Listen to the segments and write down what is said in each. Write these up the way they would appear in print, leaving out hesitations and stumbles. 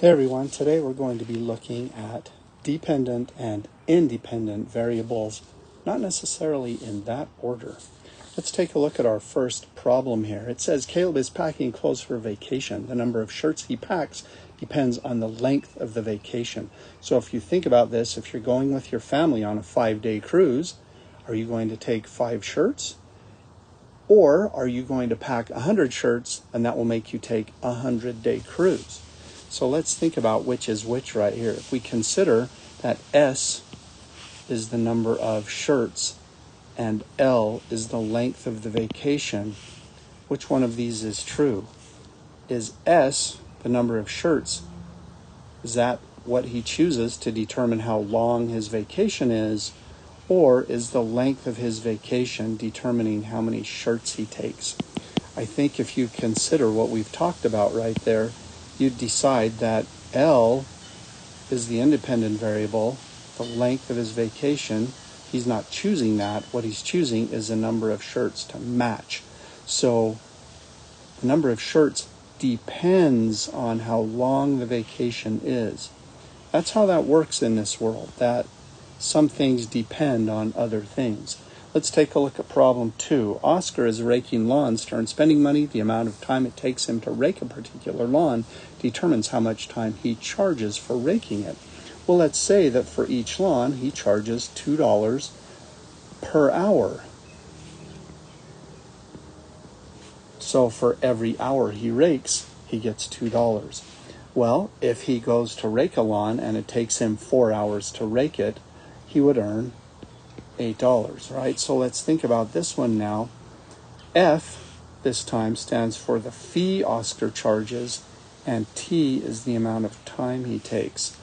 Hey everyone, today we're going to be looking at dependent and independent variables, not necessarily in that order. Let's take a look at our first problem here. It says Caleb is packing clothes for vacation. The number of shirts he packs depends on the length of the vacation. So if you think about this, if you're going with your family on a 5-day cruise, are you going to take 5 shirts? Or are you going to pack 100 shirts and that will make you take a 100-day cruise? So let's think about which is which right here. If we consider that S is the number of shirts and L is the length of the vacation, which one of these is true? Is S, the number of shirts, is that what he chooses to determine how long his vacation is, or is the length of his vacation determining how many shirts he takes? I think if you consider what we've talked about right there, you'd decide that L is the independent variable, the length of his vacation. He's not choosing that. What he's choosing is the number of shirts to match. So the number of shirts depends on how long the vacation is. That's how that works in this world, that some things depend on other things. Let's take a look at problem 2. Oscar is raking lawns to earn spending money. The amount of time it takes him to rake a particular lawn determines how much time he charges for raking it. Well, let's say that for each lawn he charges $2 per hour. So for every hour he rakes, he gets $2. Well, if he goes to rake a lawn and it takes him 4 hours to rake it, he would earn $8, right? So let's think about this one now. F this time stands for the fee Oscar charges, and T is the amount of time he takes.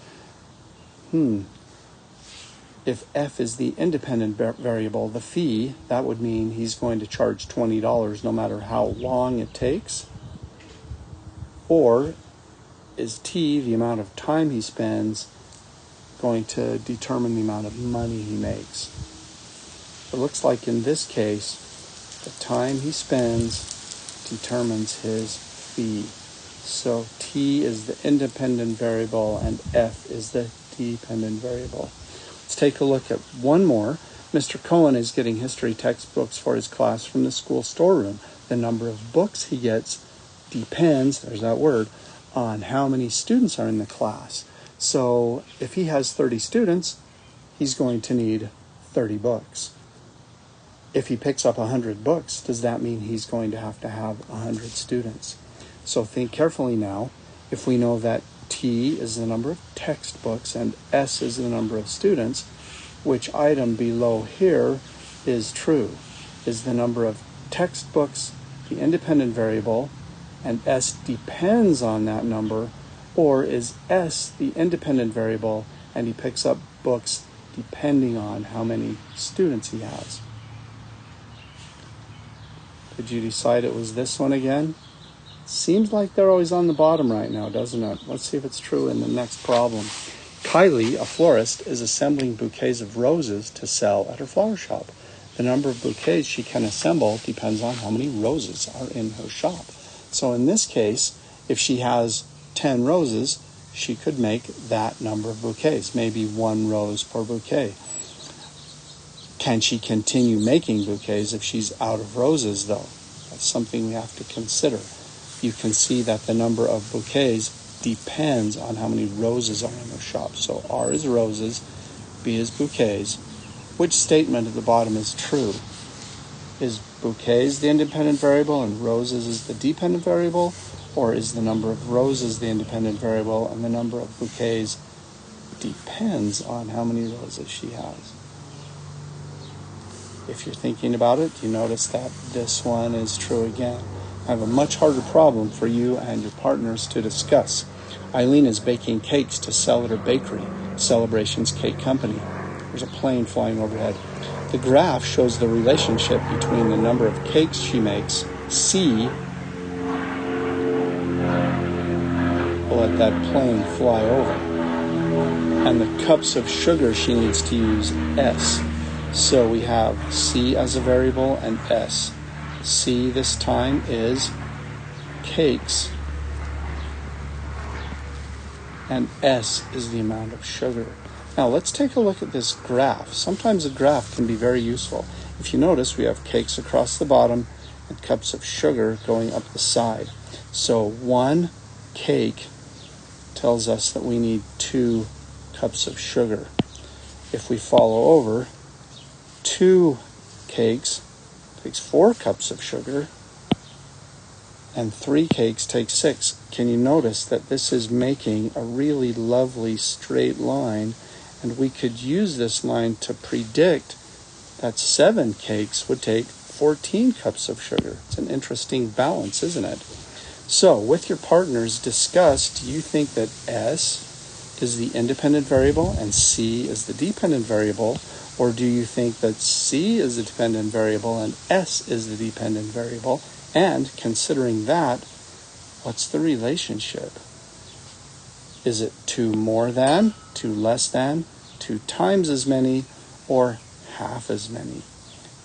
If F is the independent variable, the fee, that would mean he's going to charge $20 no matter how long it takes. Or is T, the amount of time he spends, going to determine the amount of money he makes? It looks like in this case, the time he spends determines his fee. So T is the independent variable and F is the dependent variable. Let's take a look at one more. Mr. Cohen is getting history textbooks for his class from the school storeroom. The number of books he gets depends, there's that word, on how many students are in the class. So if he has 30 students, he's going to need 30 books. If he picks up 100 books, does that mean he's going to have 100 students? So think carefully now. If we know that T is the number of textbooks and S is the number of students, which item below here is true? Is the number of textbooks the independent variable and S depends on that number, or is S the independent variable and he picks up books depending on how many students he has? Did you decide it was this one again? Seems like they're always on the bottom right now, doesn't it? Let's see if it's true in the next problem. Kylie, a florist, is assembling bouquets of roses to sell at her flower shop. The number of bouquets she can assemble depends on how many roses are in her shop. So in this case, if she has 10 roses, she could make that number of bouquets, maybe 1 rose per bouquet. Can she continue making bouquets if she's out of roses, though? That's something we have to consider. You can see that the number of bouquets depends on how many roses are in her shop. So R is roses, B is bouquets. Which statement at the bottom is true? Is bouquets the independent variable and roses is the dependent variable? Or is the number of roses the independent variable and the number of bouquets depends on how many roses she has? If you're thinking about it, you notice that this one is true again. I have a much harder problem for you and your partners to discuss. Eileen is baking cakes to sell at her bakery, Celebrations Cake Company. There's a plane flying overhead. The graph shows the relationship between the number of cakes she makes, C, we'll let that plane fly over, and the cups of sugar she needs to use, S. So we have C as a variable and S. C this time is cakes and S is the amount of sugar. Now let's take a look at this graph. Sometimes a graph can be very useful. If you notice, we have cakes across the bottom and cups of sugar going up the side. So 1 cake tells us that we need 2 cups of sugar. If we follow over, 2 cakes takes 4 cups of sugar, and 3 cakes take 6. Can you notice that this is making a really lovely straight line, and we could use this line to predict that 7 cakes would take 14 cups of sugar. It's an interesting balance, isn't it? So, with your partners, discuss, do you think that S is the independent variable and C is the dependent variable, or do you think that C is the dependent variable and S is the dependent variable? And considering that, what's the relationship? Is it 2 more than, 2 less than, 2 times as many, or half as many?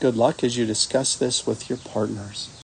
Good luck as you discuss this with your partners.